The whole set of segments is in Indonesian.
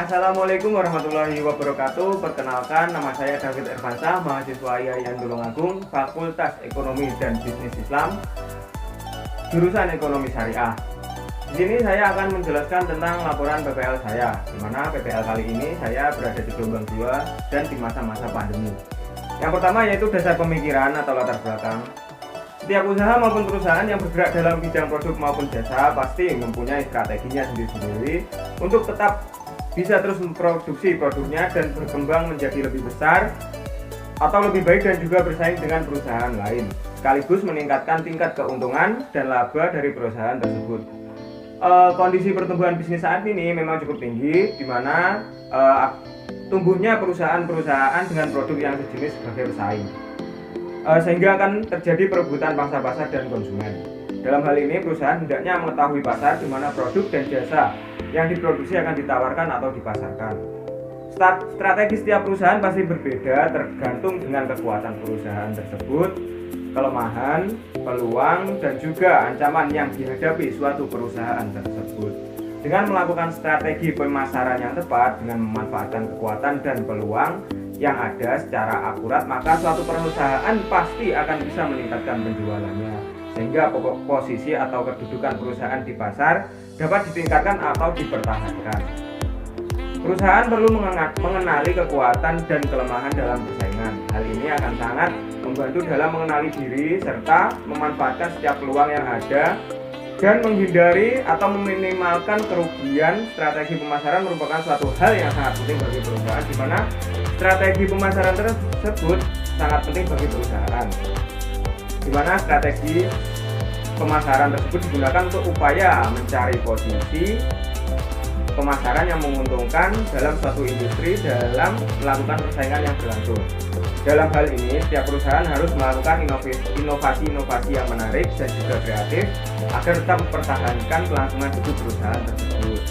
Assalamualaikum warahmatullahi wabarakatuh. Perkenalkan, nama saya David Ervansyah, mahasiswa IAIN Tulungagung, Fakultas Ekonomi dan Bisnis Islam, jurusan Ekonomi Syariah. Di sini saya akan menjelaskan tentang laporan PPL saya, di mana PPL kali ini saya berada di gelombang 2 dan di masa-masa pandemi. Yang pertama yaitu dasar pemikiran atau latar belakang. Setiap usaha maupun perusahaan yang bergerak dalam bidang produk maupun jasa pasti mempunyai strateginya sendiri-sendiri untuk tetap bisa terus memproduksi produknya dan berkembang menjadi lebih besar atau lebih baik dan juga bersaing dengan perusahaan lain, sekaligus meningkatkan tingkat keuntungan dan laba dari perusahaan tersebut. Kondisi pertumbuhan bisnis saat ini memang cukup tinggi, di mana tumbuhnya perusahaan-perusahaan dengan produk yang sejenis sebagai pesaing, sehingga akan terjadi perebutan pangsa pasar dan konsumen. Dalam hal ini perusahaan hendaknya mengetahui pasar di mana produk dan jasa yang diproduksi akan ditawarkan atau dipasarkan. Strategi setiap perusahaan pasti berbeda tergantung dengan kekuatan perusahaan tersebut, kelemahan, peluang, dan juga ancaman yang dihadapi suatu perusahaan tersebut. Dengan melakukan strategi pemasaran yang tepat dengan memanfaatkan kekuatan dan peluang yang ada secara akurat, maka suatu perusahaan pasti akan bisa meningkatkan penjualannya, sehingga posisi atau kedudukan perusahaan di pasar dapat ditingkatkan atau dipertahankan. Perusahaan perlu mengenali kekuatan dan kelemahan dalam persaingan. Hal ini akan sangat membantu dalam mengenali diri serta memanfaatkan setiap peluang yang ada dan menghindari atau meminimalkan kerugian. Strategi pemasaran merupakan suatu hal yang sangat penting bagi perusahaan, di mana strategi pemasaran tersebut sangat penting bagi perusahaan, di mana strategi pemasaran tersebut digunakan untuk upaya mencari posisi pemasaran yang menguntungkan dalam suatu industri dalam melakukan persaingan yang berlangsung. Dalam hal ini, setiap perusahaan harus melakukan inovasi-inovasi yang menarik dan juga kreatif agar tetap mempertahankan kelangsungan hidup perusahaan tersebut.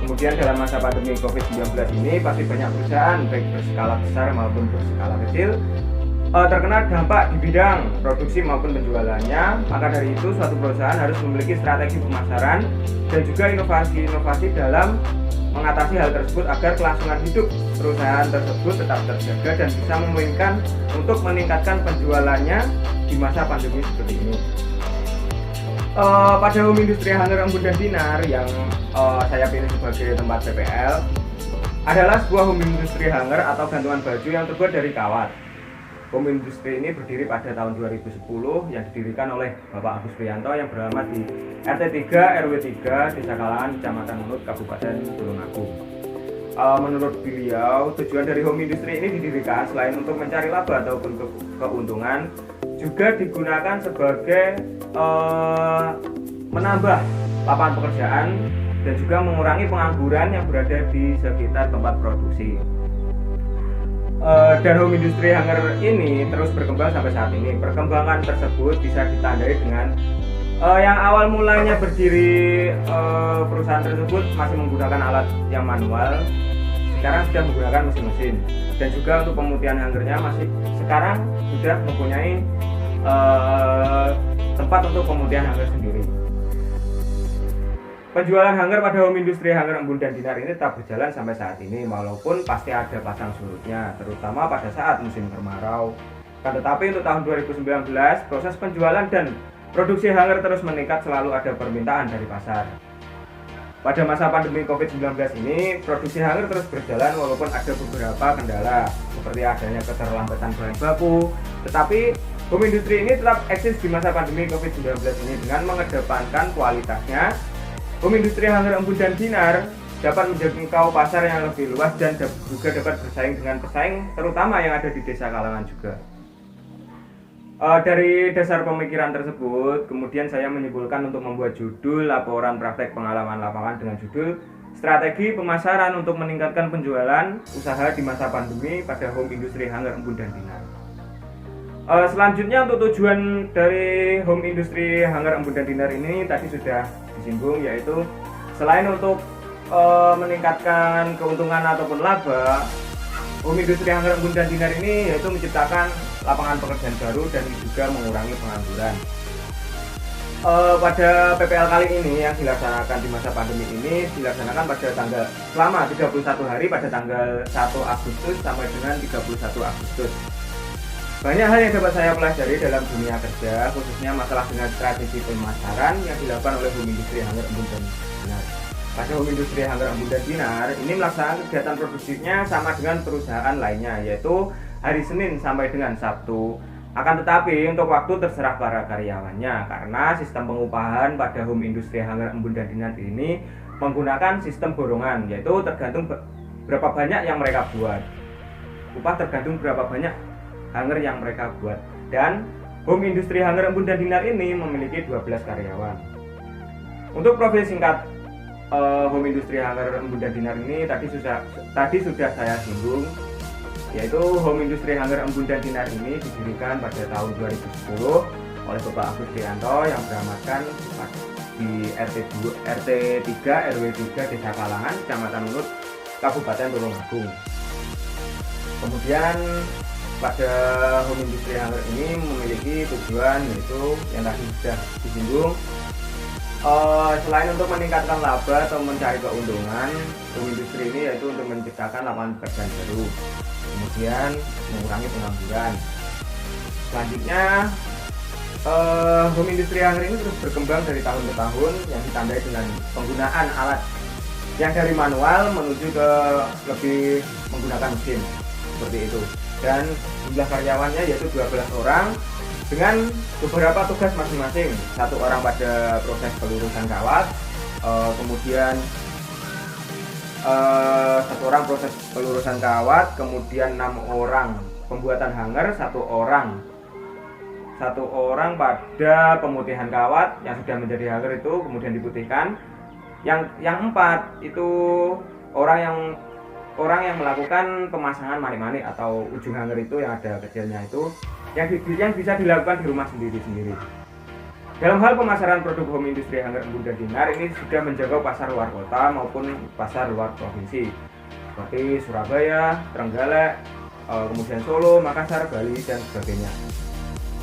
Kemudian dalam masa pandemi COVID-19 ini, pasti banyak perusahaan baik berskala besar maupun berskala kecil terkena dampak di bidang produksi maupun penjualannya. Maka dari itu suatu perusahaan harus memiliki strategi pemasaran dan juga inovasi-inovasi dalam mengatasi hal tersebut agar kelangsungan hidup perusahaan tersebut tetap terjaga dan bisa memungkinkan untuk meningkatkan penjualannya di masa pandemi seperti ini. Pada home industri Hanger Embun dan Dinar yang saya pilih sebagai tempat PPL adalah sebuah home industri hanger atau gantungan baju yang terbuat dari kawat. Home industri ini berdiri pada tahun 2010 yang didirikan oleh Bapak Agus Priyanto yang beralamat di RT 3 RW 3 Desa Kalangan, Kecamatan Unut, Kabupaten Tulungagung. Menurut beliau, tujuan dari home industri ini didirikan selain untuk mencari laba ataupun keuntungan, juga digunakan sebagai menambah lapangan pekerjaan dan juga mengurangi pengangguran yang berada di sekitar tempat produksi. Dan home industri hanger ini terus berkembang sampai saat ini. Perkembangan tersebut bisa ditandai dengan yang awal mulanya berdiri perusahaan tersebut masih menggunakan alat yang manual, sekarang sudah menggunakan mesin-mesin, dan juga untuk pemutihan hangernya masih sekarang sudah mempunyai tempat untuk pemutihan hanger sendiri. Penjualan hanger pada home industri Hanger Embun dan Dinar ini tetap berjalan sampai saat ini, walaupun pasti ada pasang surutnya, terutama pada saat musim kemarau. Tetapi untuk tahun 2019, proses penjualan dan produksi hanger terus meningkat, selalu ada permintaan dari pasar. Pada masa pandemi COVID-19 ini, produksi hanger terus berjalan walaupun ada beberapa kendala, seperti adanya keterlambatan bahan baku. Tetapi home industri ini tetap eksis di masa pandemi COVID-19 ini dengan mengedepankan kualitasnya. Home industri Hanger Embun dan Dinar dapat menjangkau pasar yang lebih luas dan juga dapat bersaing dengan pesaing terutama yang ada di Desa Kalangan juga. Dari dasar pemikiran tersebut, kemudian saya menyimpulkan untuk membuat judul laporan praktek pengalaman lapangan dengan judul Strategi Pemasaran untuk Meningkatkan Penjualan Usaha di Masa Pandemi pada Home Industri Hanger Embun dan Dinar. Selanjutnya untuk tujuan dari home industri Hanger Embun dan Dinar ini tadi sudah disinggung, yaitu selain untuk meningkatkan keuntungan ataupun laba, home industri Hanger Embun dan Dinar ini yaitu menciptakan lapangan pekerjaan baru dan juga mengurangi pengangguran. Pada PPL kali ini yang dilaksanakan di masa pandemi ini dilaksanakan pada tanggal selama 31 hari pada tanggal 1 Agustus sampai dengan 31 Agustus. Banyak hal yang dapat saya pelajari dalam dunia kerja, khususnya masalah dengan strategi pemasaran yang dilakukan oleh Home Industri Hanger Embun dan Dinar. Pada Home Industri Hanger Embun dan Dinar ini melaksanakan kegiatan produksinya sama dengan perusahaan lainnya, yaitu hari Senin sampai dengan Sabtu. Akan tetapi untuk waktu terserah para karyawannya, karena sistem pengupahan pada Home Industri Hanger Embun dan Dinar ini menggunakan sistem borongan, yaitu tergantung berapa banyak yang mereka buat. Upah tergantung berapa banyak hanger yang mereka buat. Dan Home Industri Hanger Embun dan Dinar ini memiliki 12 karyawan. Untuk profil singkat Home Industri Hanger Embun dan Dinar ini tadi sudah saya singgung, yaitu Home Industri Hanger Embun dan Dinar ini didirikan pada tahun 2010 oleh Bapak Agus Trianto yang beramatkan di RT 3 RW 3 Desa Kalangan, Kecamatan Unut, Kabupaten Tulungagung. Kemudian pada Home Industri Hanger ini memiliki tujuan, yaitu yang tadi sudah disinggung, selain untuk meningkatkan laba atau mencari keuntungan, Home Industri ini yaitu untuk menciptakan lapangan pekerjaan baru, kemudian mengurangi pengangguran. Selanjutnya Home Industri Hanger ini terus berkembang dari tahun ke tahun, yang ditandai dengan penggunaan alat yang dari manual menuju ke lebih menggunakan mesin seperti itu. Dan jumlah karyawannya yaitu 12 orang dengan beberapa tugas masing-masing. 1 orang pada proses pelurusan kawat, kemudian 1 orang proses pelurusan kawat, kemudian 6 orang pembuatan hanger, 1 orang pada pemutihan kawat yang sudah menjadi hanger itu kemudian diputihkan. Yang 4 itu orang yang melakukan pemasangan manik-manik atau ujung hanger itu yang ada kecilnya itu yang bisa dilakukan di rumah sendiri-sendiri. Dalam hal pemasaran produk Home Industri Hanger Embun dan Dinar ini sudah menjangkau pasar luar kota maupun pasar luar provinsi seperti Surabaya, Trenggalek, kemudian Solo, Makassar, Bali, dan sebagainya.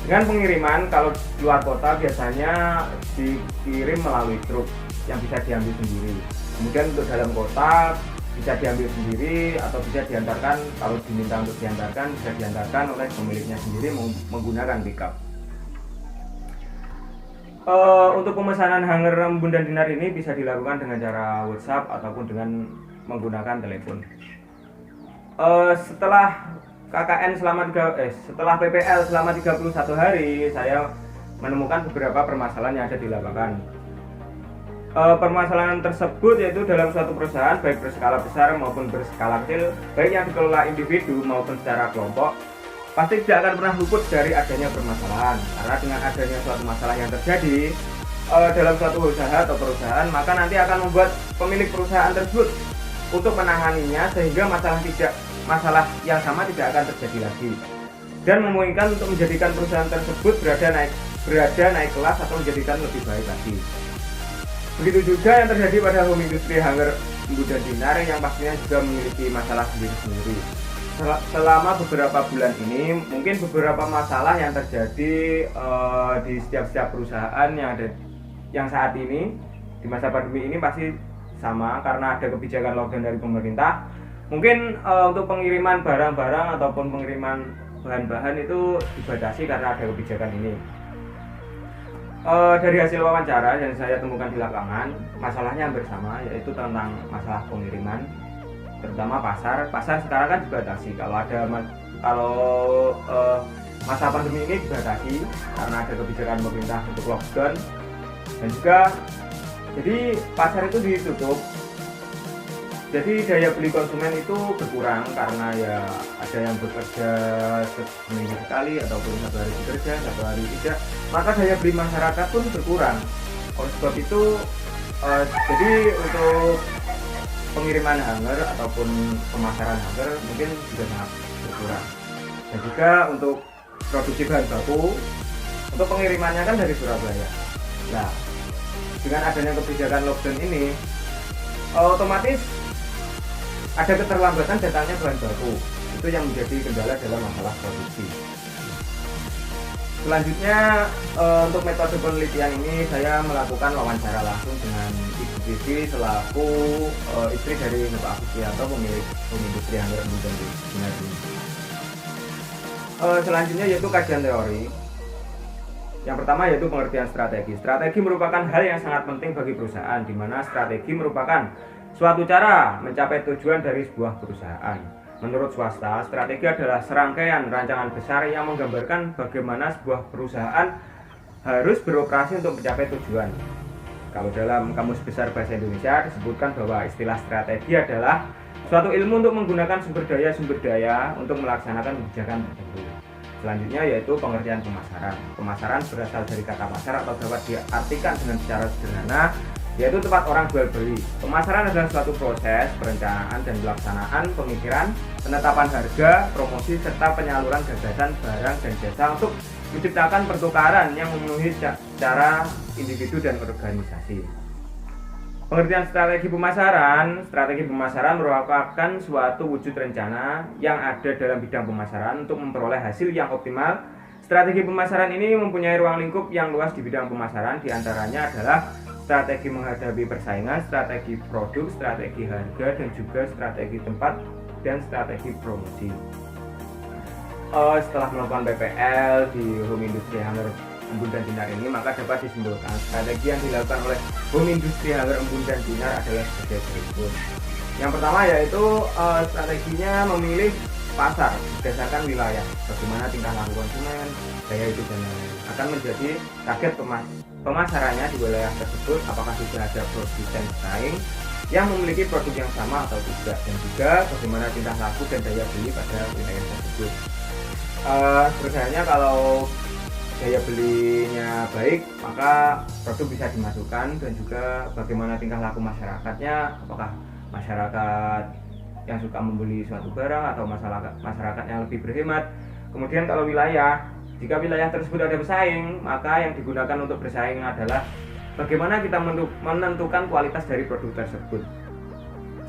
Dengan pengiriman, kalau luar kota biasanya dikirim melalui truk yang bisa diambil sendiri. Kemudian untuk dalam kota bisa diambil sendiri atau bisa diantarkan, kalau diminta untuk diantarkan bisa diantarkan oleh pemiliknya sendiri menggunakan pickup. Untuk pemesanan hanger embun dan dinar ini bisa dilakukan dengan cara WhatsApp ataupun dengan menggunakan telepon. Setelah KKN setelah PPL selama 31 hari, saya menemukan beberapa permasalahan yang ada di lapangan. Permasalahan tersebut yaitu dalam suatu perusahaan baik berskala besar maupun berskala kecil, baik yang dikelola individu maupun secara kelompok, pasti tidak akan pernah luput dari adanya permasalahan. Karena dengan adanya suatu masalah yang terjadi dalam suatu usaha atau perusahaan, maka nanti akan membuat pemilik perusahaan tersebut untuk menanganinya sehingga masalah yang sama tidak akan terjadi lagi, dan memungkinkan untuk menjadikan perusahaan tersebut berada naik kelas atau menjadikan lebih baik lagi. Begitu juga yang terjadi pada Home Industri Hanger Embun dan Dinar yang pastinya juga memiliki masalah sendiri-sendiri. Selama beberapa bulan ini mungkin beberapa masalah yang terjadi di setiap perusahaan yang saat ini di masa pandemi ini pasti sama, karena ada kebijakan lockdown dari pemerintah. Mungkin untuk pengiriman barang-barang ataupun pengiriman bahan-bahan itu dibatasi karena ada kebijakan ini. Dari hasil wawancara yang saya temukan di lapangan, masalahnya hampir sama, yaitu tentang masalah pengiriman, terutama pasar sekarang kan dibatasi. Kalau masa pandemi ini dibatasi karena ada kebijakan pemerintah untuk lockdown, dan juga jadi pasar itu ditutup. Jadi daya beli konsumen itu berkurang karena ya ada yang bekerja seminggu sekali ataupun 1 hari bekerja, 1 hari tidak, maka daya beli masyarakat pun berkurang. Oleh sebab itu jadi untuk pengiriman hanger ataupun pemasaran hanger mungkin juga sangat berkurang. Dan juga untuk produksi bahan baku, untuk pengirimannya kan dari Surabaya. Nah, dengan adanya kebijakan lockdown ini, otomatis ada keterlambatan datangnya bahan baku. Itu yang menjadi kendala dalam masalah produksi. Selanjutnya untuk metode penelitian ini saya melakukan wawancara langsung dengan Ibu Vivi selaku istri dari Bapak Sugianto, pemilik Home Industri Angger Embun dan Dinar ini. Selanjutnya yaitu kajian teori. Yang pertama yaitu pengertian strategi. Strategi merupakan hal yang sangat penting bagi perusahaan, di mana strategi merupakan suatu cara mencapai tujuan dari sebuah perusahaan. Menurut swasta, strategi adalah serangkaian rancangan besar yang menggambarkan bagaimana sebuah perusahaan harus beroperasi untuk mencapai tujuan. Kalau dalam Kamus Besar Bahasa Indonesia disebutkan bahwa istilah strategi adalah suatu ilmu untuk menggunakan sumber daya untuk melaksanakan kebijakan tertentu. Selanjutnya yaitu pengertian pemasaran. Pemasaran berasal dari kata pasar atau dapat diartikan dengan secara sederhana yaitu tempat orang jual beli. Pemasaran adalah suatu proses perencanaan dan pelaksanaan pemikiran, penetapan harga, promosi serta penyaluran gagasan barang dan jasa untuk menciptakan pertukaran yang memenuhi secara individu dan organisasi. Pengertian strategi pemasaran merupakan suatu wujud rencana yang ada dalam bidang pemasaran untuk memperoleh hasil yang optimal. Strategi pemasaran ini mempunyai ruang lingkup yang luas di bidang pemasaran, diantaranya adalah strategi menghadapi persaingan, strategi produk, strategi harga, dan juga strategi tempat dan strategi promosi. Setelah melakukan PPL di Home Industri Angger Embun dan Dinar ini, maka dapat disimpulkan strategi yang dilakukan oleh Home Industri Angger Embun dan Dinar adalah sebagai berikut. Yang pertama yaitu strateginya memilih pasar berdasarkan wilayah, bagaimana tingkah laku konsumen, daya hidup dan lain-lain. Akan menjadi target pemasarannya di wilayah tersebut, apakah sudah ada produsen pesaing yang memiliki produk yang sama atau tidak, dan juga bagaimana tingkah laku dan daya beli pada wilayah tersebut. Sebenarnya kalau daya belinya baik, maka produk bisa dimasukkan, dan juga bagaimana tingkah laku masyarakatnya, apakah masyarakat yang suka membeli suatu barang atau masyarakat yang lebih berhemat. Kemudian kalau wilayah, jika wilayah tersebut ada pesaing, maka yang digunakan untuk bersaing adalah bagaimana kita menentukan kualitas dari produk tersebut.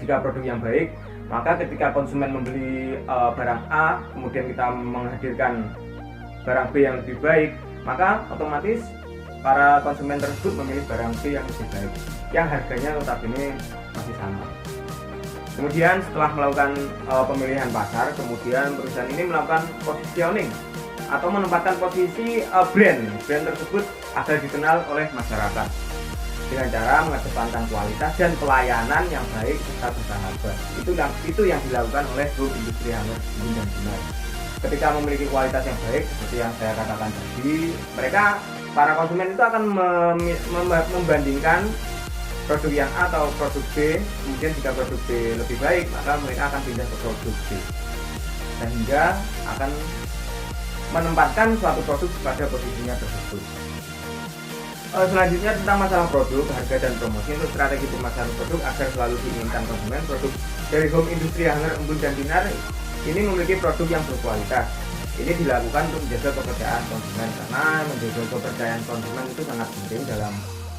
Jika produk yang baik, maka ketika konsumen membeli barang A, kemudian kita menghadirkan barang B yang lebih baik, maka otomatis para konsumen tersebut memilih barang B yang lebih baik, yang harganya notabene masih sama. Kemudian setelah melakukan pemilihan pasar, kemudian perusahaan ini melakukan positioning atau menempatkan posisi brand tersebut agar dikenal oleh masyarakat dengan cara mengedepankan kualitas dan pelayanan yang baik serta bersahabat. Itu yang dilakukan oleh Home Industri Angger Embun dan Dinar. Ketika memiliki kualitas yang baik, seperti yang saya katakan tadi, para konsumen itu akan membandingkan produk yang A atau produk B. Kemudian jika produk B lebih baik, maka mereka akan pindah ke produk B, sehingga akan menempatkan suatu produk pada posisinya tersebut. Selanjutnya tentang masalah produk, harga dan promosi. Untuk strategi pemasaran produk agar selalu diinginkan konsumen, produk dari Home Industri Angger Embun dan Dinar ini memiliki produk yang berkualitas. Ini dilakukan untuk menjaga kepercayaan konsumen, karena menjaga kepercayaan konsumen itu sangat penting dalam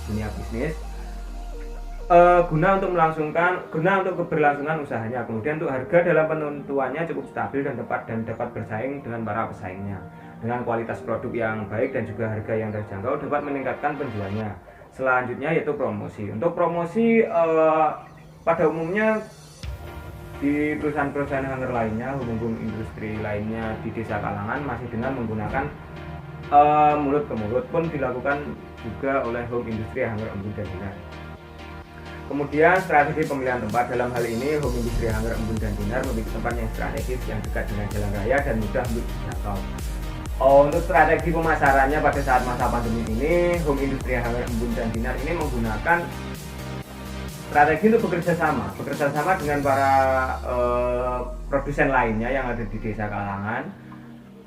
dunia bisnis. Guna untuk keberlangsungan usahanya. Kemudian untuk harga dalam penentuannya cukup stabil dan tepat dan dapat bersaing dengan para pesaingnya. Dengan kualitas produk yang baik dan juga harga yang terjangkau dapat meningkatkan penjualnya. Selanjutnya yaitu promosi. Untuk promosi pada umumnya di perusahaan-perusahaan angger lainnya, hubung industri lainnya di desa kalangan masih dengan menggunakan mulut ke mulut pun dilakukan juga oleh Home Industri Angger Embun dan Dinar. Kemudian strategi pemilihan tempat. Dalam hal ini Home Industri Angger Embun dan Dinar memiliki tempat yang strategis yang dekat dengan jalan raya dan mudah untuk dijangkau. Untuk strategi pemasarannya pada saat masa pandemi ini, Home Industri Angger Embun dan Dinar ini menggunakan strategi untuk bekerja sama dengan para produsen lainnya yang ada di desa kalangan.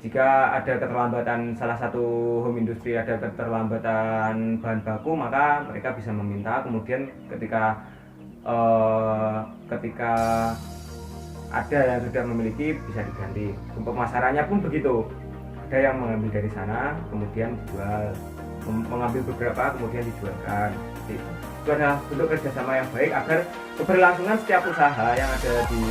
Jika ada keterlambatan salah satu home industry, ada keterlambatan bahan baku, maka mereka bisa meminta. Kemudian ketika ada yang sudah memiliki, bisa diganti. Pemasarannya pun begitu. Ada yang mengambil dari sana, kemudian dijual, mengambil beberapa, kemudian dijualkan. Itu adalah bentuk kerjasama yang baik agar keberlangsungan setiap usaha yang ada di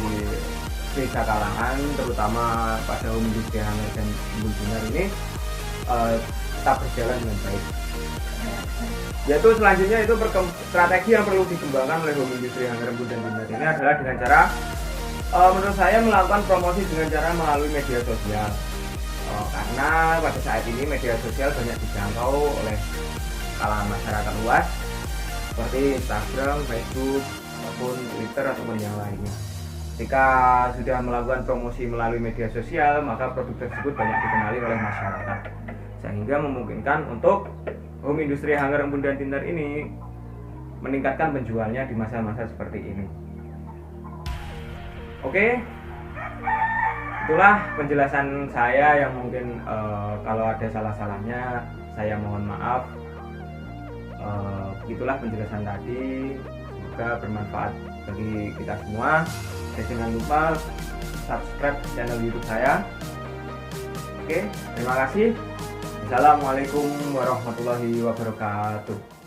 desa kalangan, terutama pada Home Industri Angger dan Embun Dinar ini tetap berjalan dengan baik. Yaitu selanjutnya itu strategi yang perlu dikembangkan oleh home industry Hanggar Embun dan Tinder ini adalah dengan cara menurut saya melakukan promosi dengan cara melalui media sosial. Karena pada saat ini media sosial banyak dijangkau oleh kalangan masyarakat luas seperti Instagram, Facebook, maupun Twitter ataupun yang lainnya. Jika sudah melakukan promosi melalui media sosial, maka produk tersebut banyak dikenali oleh masyarakat, sehingga memungkinkan untuk home industry Hanggar Embun dan Tinder ini meningkatkan penjualnya di masa-masa seperti ini. Oke, itulah penjelasan saya yang mungkin kalau ada salah-salahnya saya mohon maaf. Begitulah penjelasan tadi, semoga bermanfaat bagi kita semua. Dan jangan lupa subscribe channel YouTube saya. Oke, terima kasih. Assalamualaikum warahmatullahi wabarakatuh.